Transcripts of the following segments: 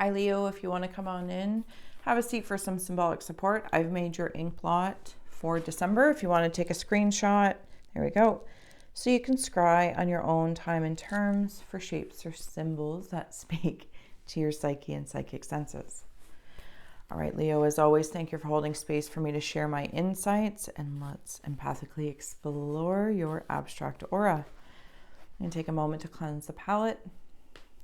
Hi Leo, if you want to come on in, have a seat for some symbolic support. I've made your ink blot for December. If you want to take a screenshot, there we go. So you can scry on your own time and terms for shapes or symbols that speak to your psyche and psychic senses. All right, Leo, as always, thank you for holding space for me to share my insights, and let's empathically explore your abstract aura. And take a moment to cleanse the palate,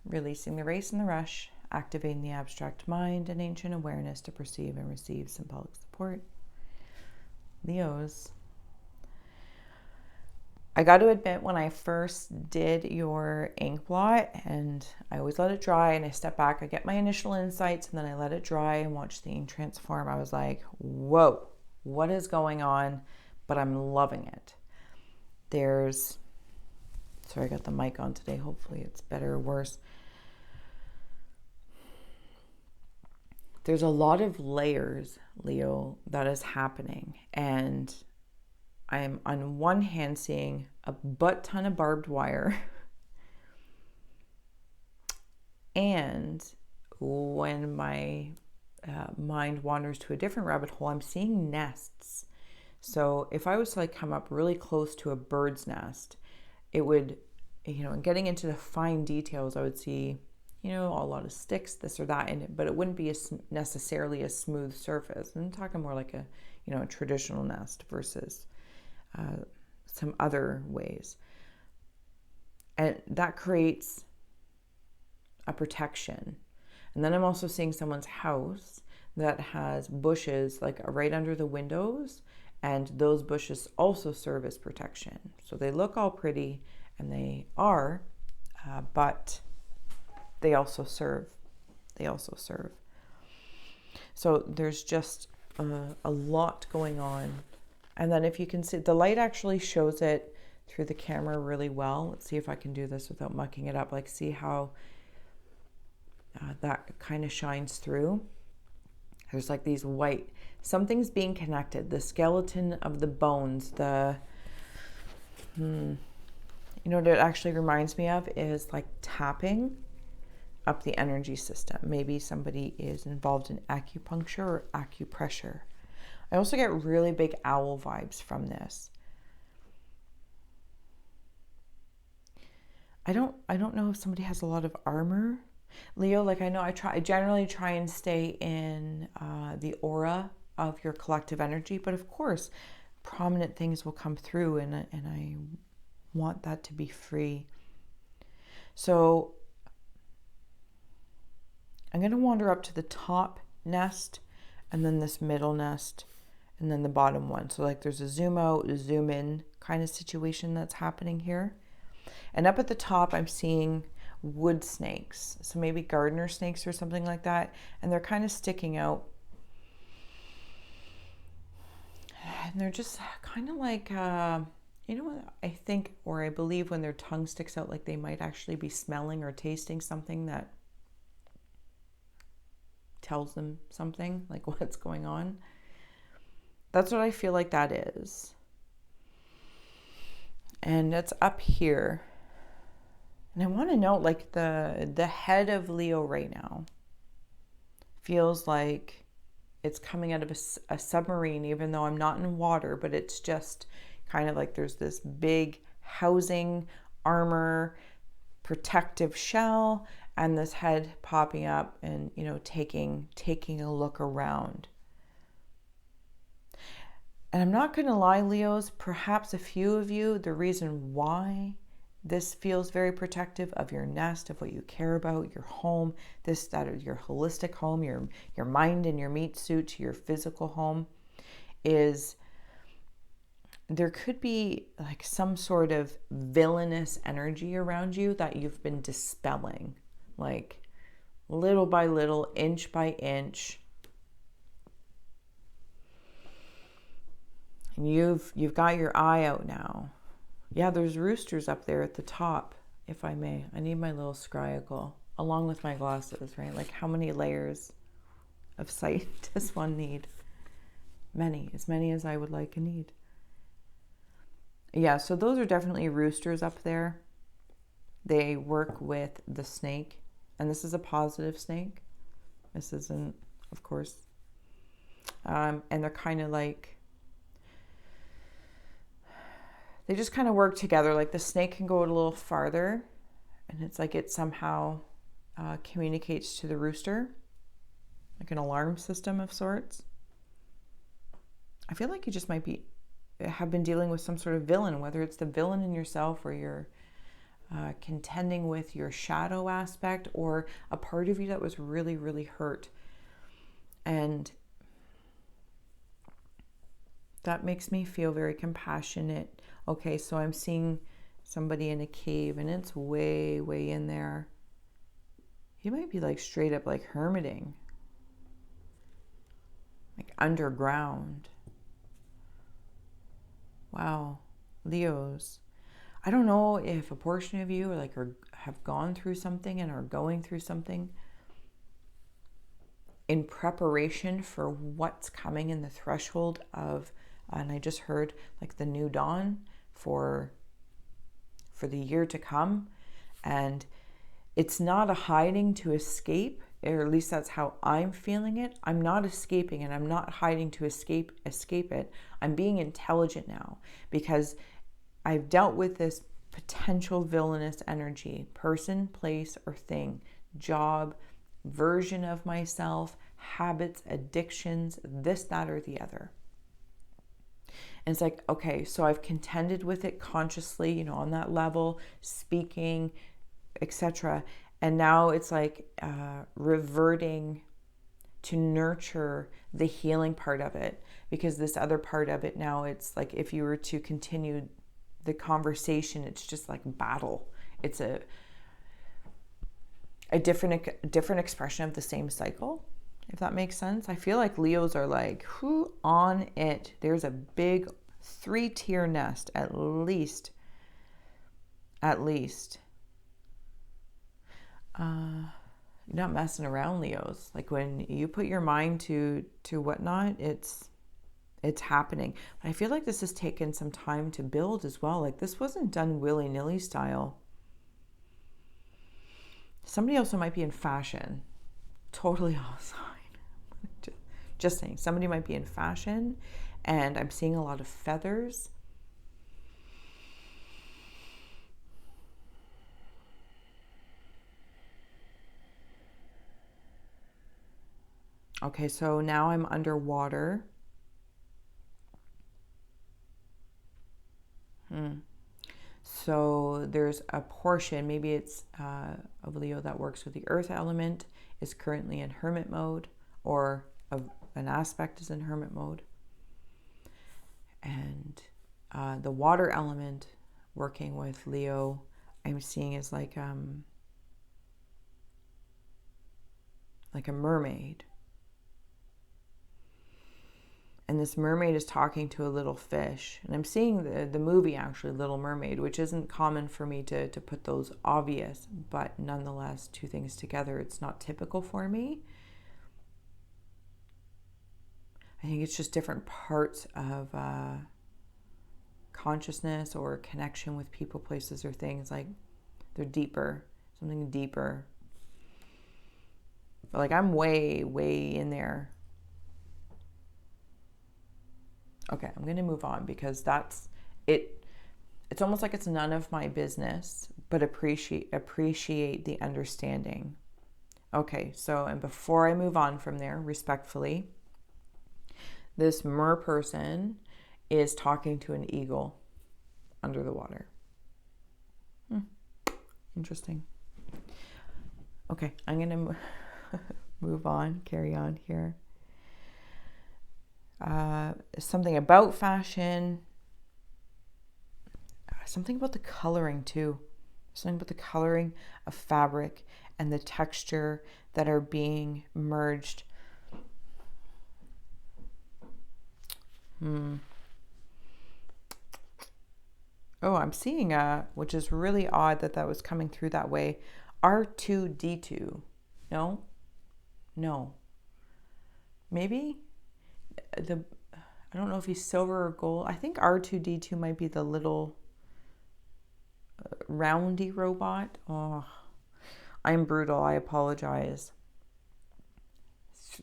releasing the race and the rush, activating the abstract mind and ancient awareness to perceive and receive symbolic support. Leos, I got to admit, when I first did your ink blot, and I always let it dry and I step back, I get my initial insights and then I let it dry and watch the ink transform. I was like, whoa, what is going on? But I'm loving it. Sorry, I got the mic on today. Hopefully it's better or worse. There's a lot of layers, Leo, that is happening. And I'm on one hand seeing a butt ton of barbed wire. And when my mind wanders to a different rabbit hole, I'm seeing nests. So if I was to come up really close to a bird's nest, it would, and getting into the fine details, I would see, a lot of sticks, this or that in it, but it wouldn't be necessarily a smooth surface. I'm talking more like a traditional nest versus some other ways. And that creates a protection. And then I'm also seeing someone's house that has bushes right under the windows, and those bushes also serve as protection. So they look all pretty, and they are, but they also serve. So there's just a lot going on. And then if you can see, the light actually shows it through the camera really well. Let's see if I can do this without mucking it up. See how that kind of shines through. There's these white, something's being connected. The skeleton of the bones, what it actually reminds me of is tapping up the energy system. Maybe somebody is involved in acupuncture or acupressure. I also get really big owl vibes from this. I don't know if somebody has a lot of armor. Leo, I know I generally try and stay in the aura of your collective energy, but of course, prominent things will come through, and I want that to be free. So I'm going to wander up to the top nest, and then this middle nest, and then the bottom one. So there's a zoom out, zoom in kind of situation that's happening here. And up at the top, I'm seeing wood snakes. So maybe gardener snakes or something like that. And they're kind of sticking out. And they're just kind of what I think, or I believe when their tongue sticks out, they might actually be smelling or tasting something that tells them something, what's going on. That's what I feel like that is. And it's up here. And I want to note, the head of Leo right now feels like it's coming out of a submarine, even though I'm not in water, but it's just kind of there's this big housing, armor, protective shell, and this head popping up and, taking a look around. And I'm not going to lie, Leos, perhaps a few of you, the reason why this feels very protective of your nest, of what you care about, your home, that your holistic home, your mind and your meat suit, your physical home, is there could be some sort of villainous energy around you that you've been dispelling, little by little, inch by inch. And you've got your eye out now. Yeah, there's roosters up there at the top, if I may. I need my little scryacle, along with my glasses, right? How many layers of sight does one need? Many, as many as I would like and need. Yeah, so those are definitely roosters up there. They work with the snake, and this is a positive snake. This isn't, of course. And they're kind of like, they just kind of work together. Like the snake can go a little farther, and it's like it somehow communicates to the rooster, like an alarm system of sorts. I feel like you just might have been dealing with some sort of villain, whether it's the villain in yourself or you're contending with your shadow aspect or a part of you that was really, really hurt. And that makes me feel very compassionate. Okay, so I'm seeing somebody in a cave and it's way, way in there. He might be like straight up like hermiting, like underground. Wow, Leos. I don't know if a portion of you have gone through something and are going through something in preparation for what's coming in the threshold of, and I just heard like the new dawn for the year to come. And it's not a hiding to escape, or at least that's how I'm feeling it. I'm not escaping and I'm not hiding to escape it. I'm being intelligent now because I've dealt with this potential villainous energy, person, place, or thing, job, version of myself, habits, addictions, this, that, or the other. And it's like, okay, so I've contended with it consciously, on that level, speaking, etc. And now it's like reverting to nurture the healing part of it, because this other part of it now, it's like if you were to continue the conversation, it's just like battle. It's a different expression of the same cycle, if that makes sense. I feel like Leos are like, who on it? There's a big 3-tier nest, at least. You're not messing around, Leos. Like when you put your mind to whatnot, it's happening. But I feel like this has taken some time to build as well. Like this wasn't done willy-nilly style. Somebody also might be in fashion. Totally outside. Just saying. Somebody might be in fashion, and I'm seeing a lot of feathers. Okay, so now I'm underwater. So there's a portion, maybe it's of Leo that works with the earth element, is currently in hermit mode, or an aspect is in hermit mode. And the water element working with Leo, I'm seeing is like a mermaid. And this mermaid is talking to a little fish. And I'm seeing the movie, actually, Little Mermaid, which isn't common for me to put those obvious, but nonetheless, two things together, it's not typical for me. I think it's just different parts of consciousness or connection with people, places, or things. Like they're deeper, something deeper. But like I'm way, way in there. Okay, I'm going to move on because that's it. It's almost like it's none of my business, but appreciate the understanding. Okay, so, and before I move on from there, respectfully, this mer person is talking to an eagle under the water. Interesting. Okay, I'm going to move on, carry on here. Something about fashion, something about the coloring too, something about the coloring of fabric and the texture that are being merged. Oh, I'm seeing which is really odd that was coming through that way, R2D2. No, maybe I don't know if he's silver or gold. I think R2D2 might be the little roundy robot. Oh, I'm brutal. I apologize.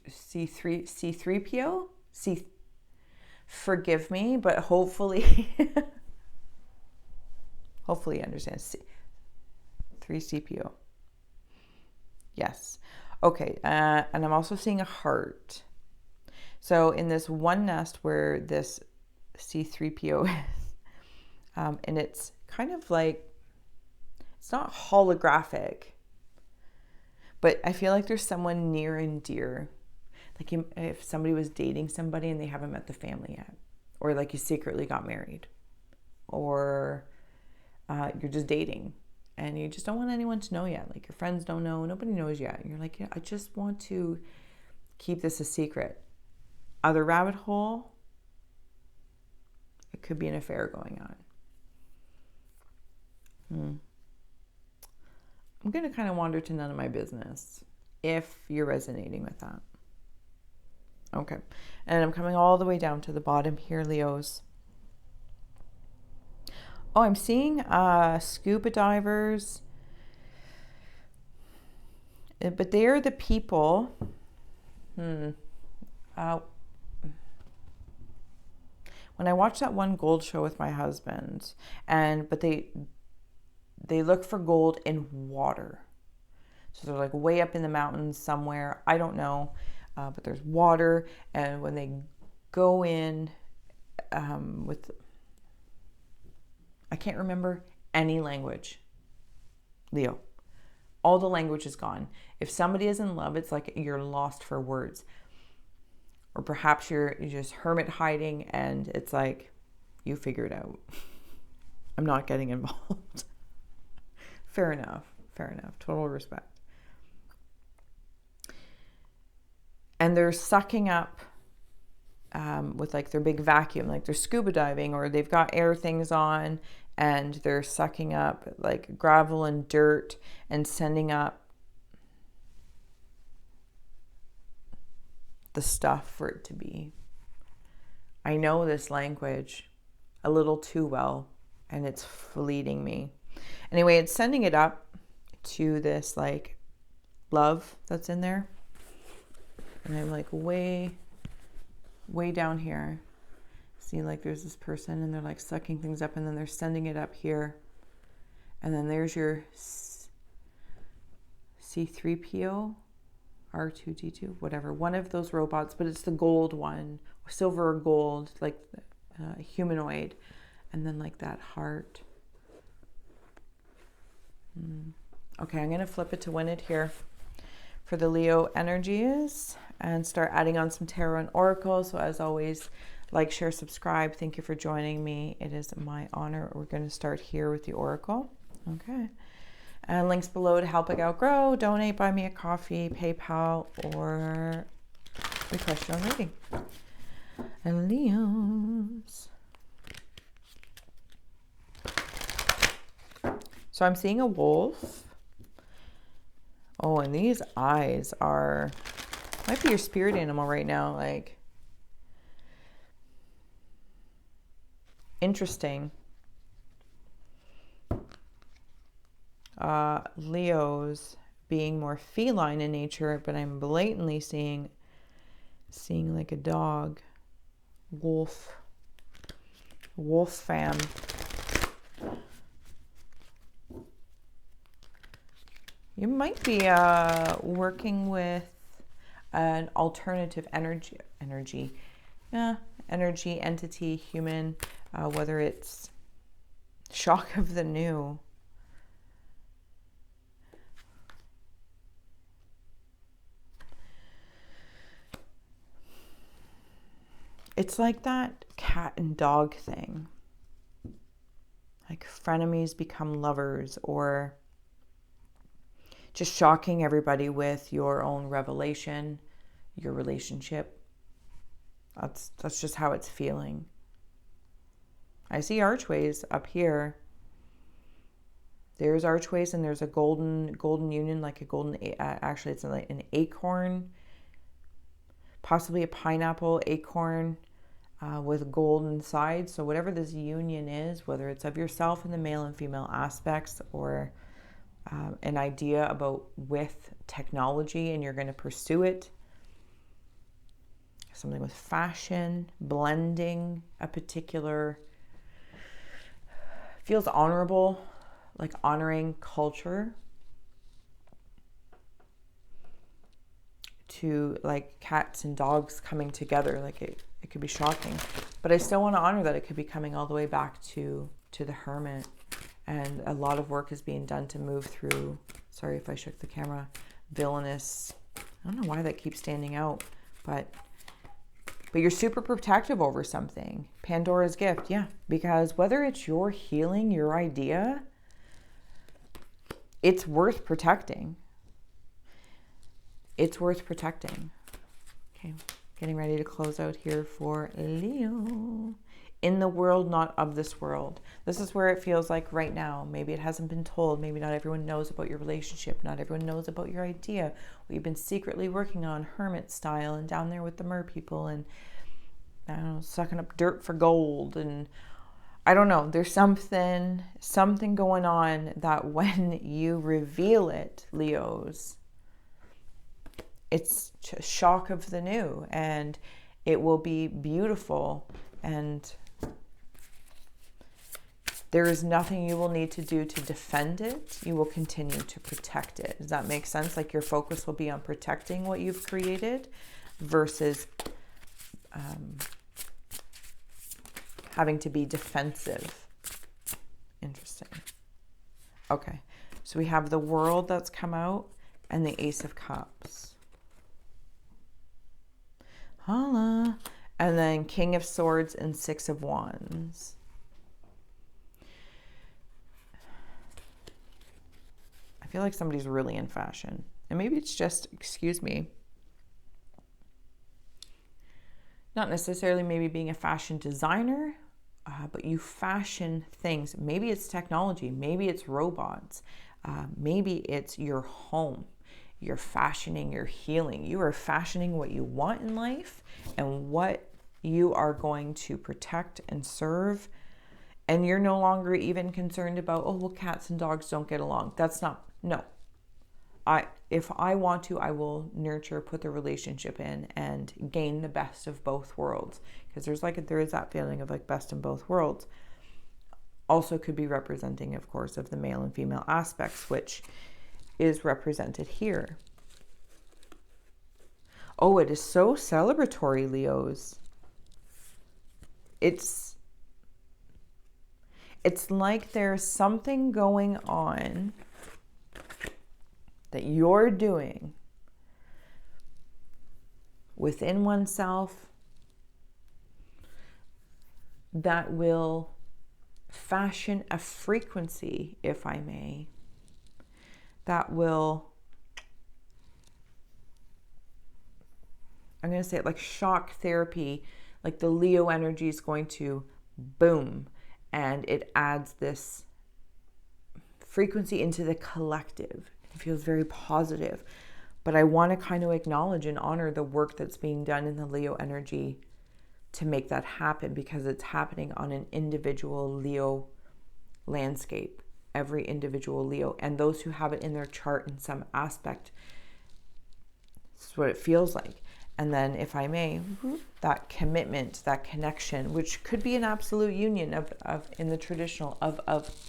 C3PO? Forgive me, but hopefully, hopefully you understand. 3CPO. Yes. Okay. And I'm also seeing a heart. So in this one nest where this C3PO is, and it's kind of like, it's not holographic, but I feel like there's someone near and dear. Like if somebody was dating somebody and they haven't met the family yet, or like you secretly got married, or you're just dating and you just don't want anyone to know yet. Like your friends don't know, nobody knows yet. And you're like, yeah, I just want to keep this a secret. Other rabbit hole, it could be an affair going on. I'm going to kind of wander to none of my business if you're resonating with that. Okay. And I'm coming all the way down to the bottom here, Leos. Oh, I'm seeing scuba divers. But they're the people. When I watched that one gold show with my husband, but they look for gold in water. So they're like way up in the mountains somewhere. I don't know. But there's water. And when they go in with, I can't remember any language, Leo. All the language is gone. If somebody is in love, it's like you're lost for words. Or perhaps you're just hermit hiding and it's like, you figure it out. I'm not getting involved. Fair enough. Fair enough. Total respect. And they're sucking up with like their big vacuum, like they're scuba diving or they've got air things on and they're sucking up like gravel and dirt and sending up the stuff for it to be. I know this language a little too well and it's fleeting me. Anyway, it's sending it up to this like love that's in there. And I'm like way down here. See, like there's this person and they're like sucking things up and then they're sending it up here. And then there's your C3PO, R2D2, whatever. One of those robots, but it's the gold one, silver or gold, like humanoid. And then like that heart. Okay, I'm going to flip it to win it here for the Leo energies and start adding on some tarot and oracle. So as always, like, share, subscribe. Thank you for joining me. It is my honor. We're going to start here with the oracle. Okay. And links below to help a gal grow, donate, buy me a coffee, PayPal, or request your own reading. And Leos. So I'm seeing a wolf. Oh, and these eyes are, might be your spirit animal right now. Like, interesting. Leos being more feline in nature, but I'm blatantly seeing like a dog, wolf fam. You might be working with an alternative energy entity, human, whether it's shock of the new. It's like that cat and dog thing. Like frenemies become lovers, or just shocking everybody with your own revelation, your relationship. That's just how it's feeling. I see archways up here. There's archways and there's a golden union, like a golden, actually it's like an acorn, possibly a pineapple acorn with gold inside. So whatever this union is, whether it's of yourself in the male and female aspects, or an idea about with technology and you're going to pursue it, something with fashion, blending a particular, feels honorable, like honoring culture, to like cats and dogs coming together. Like it could be shocking, but I still want to honor that it could be coming all the way back to the Hermit. And a lot of work is being done to move through, sorry if I shook the camera, villainous, I don't know why that keeps standing out, but you're super protective over something. Pandora's gift, yeah, because whether it's your healing, your idea, it's worth protecting. It's worth protecting. Okay, getting ready to close out here for Leo. In the world, not of this world. This is where it feels like right now. Maybe it hasn't been told. Maybe not everyone knows about your relationship. Not everyone knows about your idea. What you've been secretly working on, Hermit style, and down there with the mer people, and I don't know, sucking up dirt for gold. And I don't know. There's something going on that when you reveal it, Leos, it's a shock of the new, and it will be beautiful. And there is nothing you will need to do to defend it. You will continue to protect it. Does that make sense? Like your focus will be on protecting what you've created versus having to be defensive. Interesting. Okay. So we have the World that's come out and the Ace of Cups. Holla. And then King of Swords and Six of Wands. I feel like somebody's really in fashion. And maybe it's just, excuse me, not necessarily maybe being a fashion designer, but you fashion things. Maybe it's technology. Maybe it's robots. Maybe it's your home. You're fashioning your healing. You are fashioning what you want in life and what you are going to protect and serve. And you're no longer even concerned about, oh, well, cats and dogs don't get along. That's not, no. If I want to, I will nurture, put the relationship in and gain the best of both worlds. Because there is that feeling of like best in both worlds. Also could be representing, of course, of the male and female aspects, which is represented here. Oh, it is so celebratory, Leos. It's like there's something going on that you're doing within oneself that will fashion a frequency, if I may, that will, I'm going to say it like shock therapy, like the Leo energy is going to boom, and it adds this frequency into the collective. It feels very positive. But I want to kind of acknowledge and honor the work that's being done in the Leo energy to make that happen, because it's happening on an individual Leo landscape. Every individual Leo, and those who have it in their chart in some aspect. This is what it feels like. And then, if I may, that commitment, that connection, which could be an absolute union of in the traditional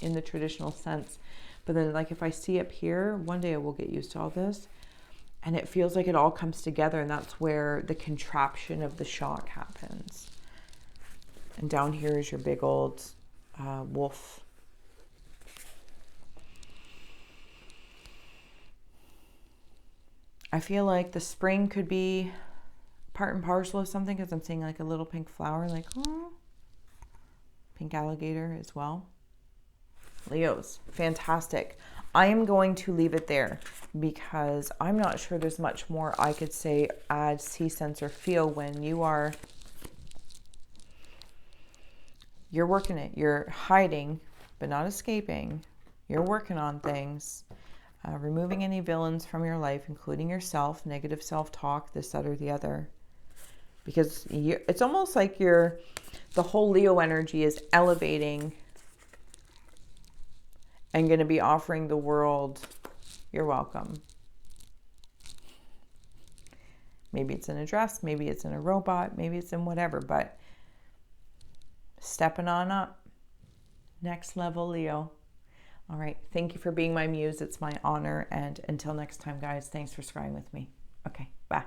in the traditional sense. But then, like if I see up here, one day I will get used to all this, and it feels like it all comes together, and that's where the contraption of the shock happens. And down here is your big old wolf. I feel like the spring could be part and parcel of something, because I'm seeing like a little pink flower, like, oh, pink alligator as well. Leos, fantastic. I am going to leave it there because I'm not sure there's much more I could say, add, see, sense, or feel when you're working it. You're hiding, but not escaping. You're working on things. Removing any villains from your life, including yourself, negative self-talk, this, that, or the other. Because it's almost like the whole Leo energy is elevating and going to be offering the world, you're welcome. Maybe it's in a dress, maybe it's in a robot, maybe it's in whatever, but stepping on up. Next level, Leo. All right. Thank you for being my muse. It's my honor. And until next time, guys, thanks for scrying with me. Okay. Bye.